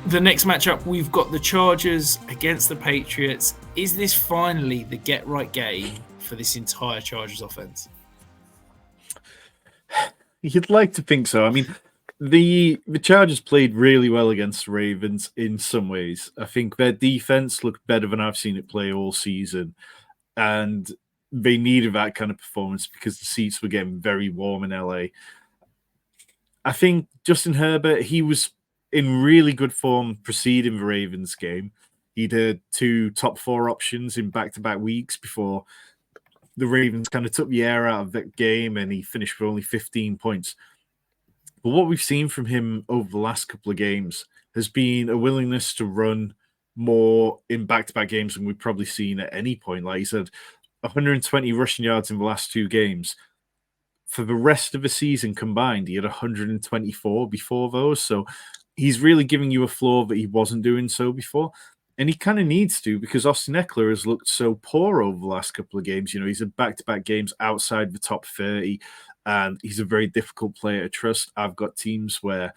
The next matchup, we've got the Chargers against the Patriots. Is this finally the get-right game for this entire Chargers offense? You'd like to think so. I mean, the Chargers played really well against the Ravens in some ways. I think their defense looked better than I've seen it play all season, and they needed that kind of performance because the seats were getting very warm in LA. I think Justin Herbert, he was in really good form preceding the Ravens game. He'd had two top four options in back-to-back weeks before the Ravens kind of took the air out of that game, and he finished with only 15 points. But what we've seen from him over the last couple of games has been a willingness to run more in back-to-back games than we've probably seen at any point. Like he said, 120 rushing yards in the last two games. For the rest of the season combined, he had 124 before those. So he's really giving you a floor that he wasn't doing so before. And he kind of needs to, because Austin Eckler has looked so poor over the last couple of games. You know, he's had back-to-back games outside the top 30, and he's a very difficult player to trust. I've got teams where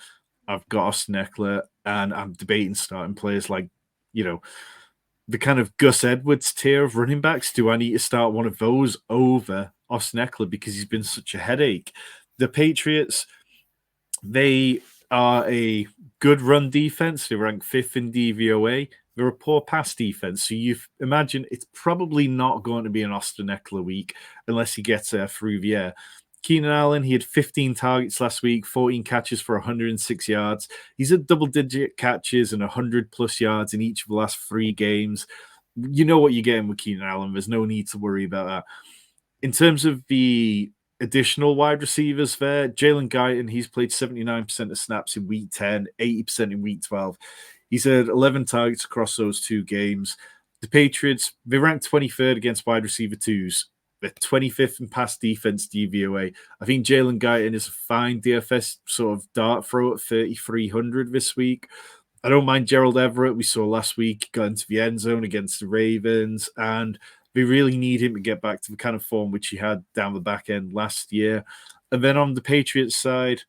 I've got Austin Eckler, and I'm debating starting players like, you know, the kind of Gus Edwards tier of running backs. Do I need to start one of those over Austin Eckler because he's been such a headache? The Patriots, they are a good run defense. They rank fifth in DVOA. They're a poor pass defense. So you imagine it's probably not going to be an Austin Eckler week unless he gets there through the air. Keenan Allen, he had 15 targets last week, 14 catches for 106 yards. He's at double-digit catches and 100-plus yards in each of the last three games. You know what you're getting with Keenan Allen. There's no need to worry about that. In terms of the additional wide receivers there, Jalen Guyton, he's played 79% of snaps in Week 10, 80% in Week 12. He's had 11 targets across those two games. The Patriots, they ranked 23rd against wide receiver twos. They're 25th in pass defense DVOA. I think Jalen Guyton is a fine DFS sort of dart throw at 3,300 this week. I don't mind Gerald Everett. We saw last week, got into the end zone against the Ravens, and they really need him to get back to the kind of form which he had down the back end last year. And then on the Patriots side,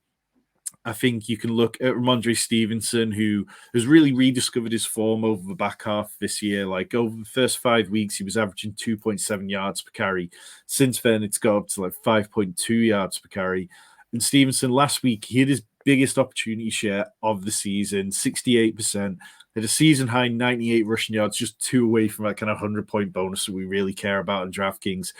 I think you can look at Rhamondre Stevenson, who has really rediscovered his form over the back half this year. Like over the first 5 weeks, he was averaging 2.7 yards per carry. Since then, it's got up to like 5.2 yards per carry. And Stevenson last week, he had his biggest opportunity share of the season, 68%. Had a season high 98 rushing yards, just two away from that kind of 100-point bonus that we really care about in DraftKings.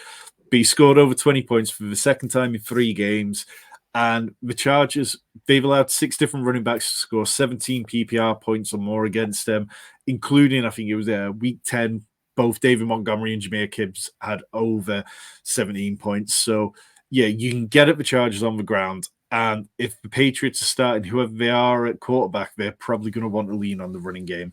But he scored over 20 points for the second time in 3 games. And the Chargers, they've allowed 6 different running backs to score 17 PPR points or more against them, including, I think it was Week 10, both David Montgomery and Jahmyr Gibbs had over 17 points. So, yeah, you can get at the Chargers on the ground. And if the Patriots are starting, whoever they are at quarterback, they're probably going to want to lean on the running game.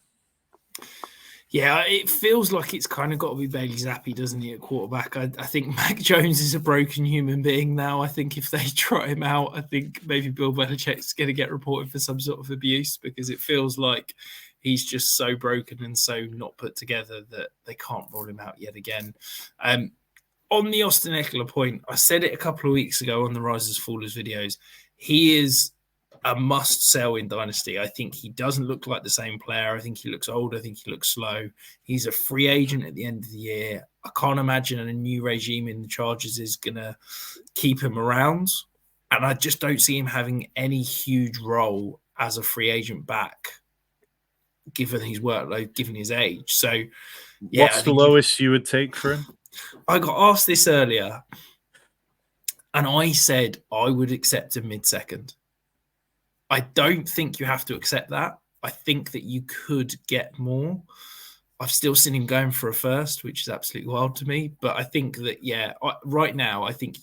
Yeah, it feels like it's kind of got to be Bailey Zappi, doesn't it, at quarterback? I think Mac Jones is a broken human being now. I think if they trot him out, I think maybe Bill Belichick's going to get reported for some sort of abuse, because it feels like he's just so broken and so not put together that they can't roll him out yet again. On the Austin Eckler point, I said it a couple of weeks ago on the Risers Fallers videos. He is a must sell in Dynasty. I think he doesn't look like the same player. I think he looks old. I think he looks slow. He's a free agent at the end of the year. I can't imagine a new regime in the Chargers is going to keep him around. And I just don't see him having any huge role as a free agent back, given his workload, given his age. So, yeah. What's the lowest you would take for him? I got asked this earlier, and I said I would accept a mid-second. I don't think you have to accept that. I think that you could get more. I've still seen him going for a first, which is absolutely wild to me. But I think that, yeah, right now, I think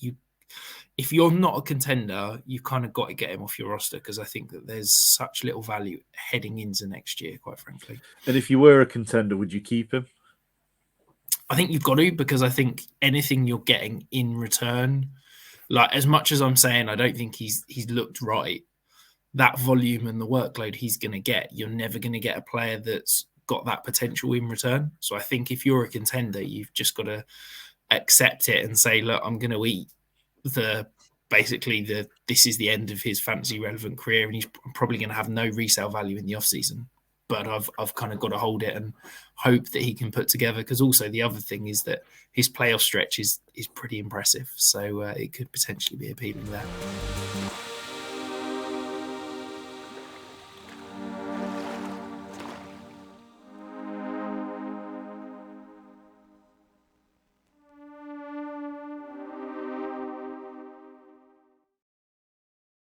if you're not a contender, you've kind of got to get him off your roster, because I think that there's such little value heading into next year, quite frankly. And if you were a contender, would you keep him? I think you've got to, because I think anything you're getting in return, like as much as I'm saying I don't think he's looked right, that volume and the workload he's going to get, you're never going to get a player that's got that potential in return. So I think if you're a contender, you've just got to accept it and say, look, I'm going to eat this is the end of his fantasy relevant career, and he's probably going to have no resale value in the offseason. but I've kind of got to hold it and hope that he can put together. Because also the other thing is that his playoff stretch is pretty impressive, so it could potentially be appealing there.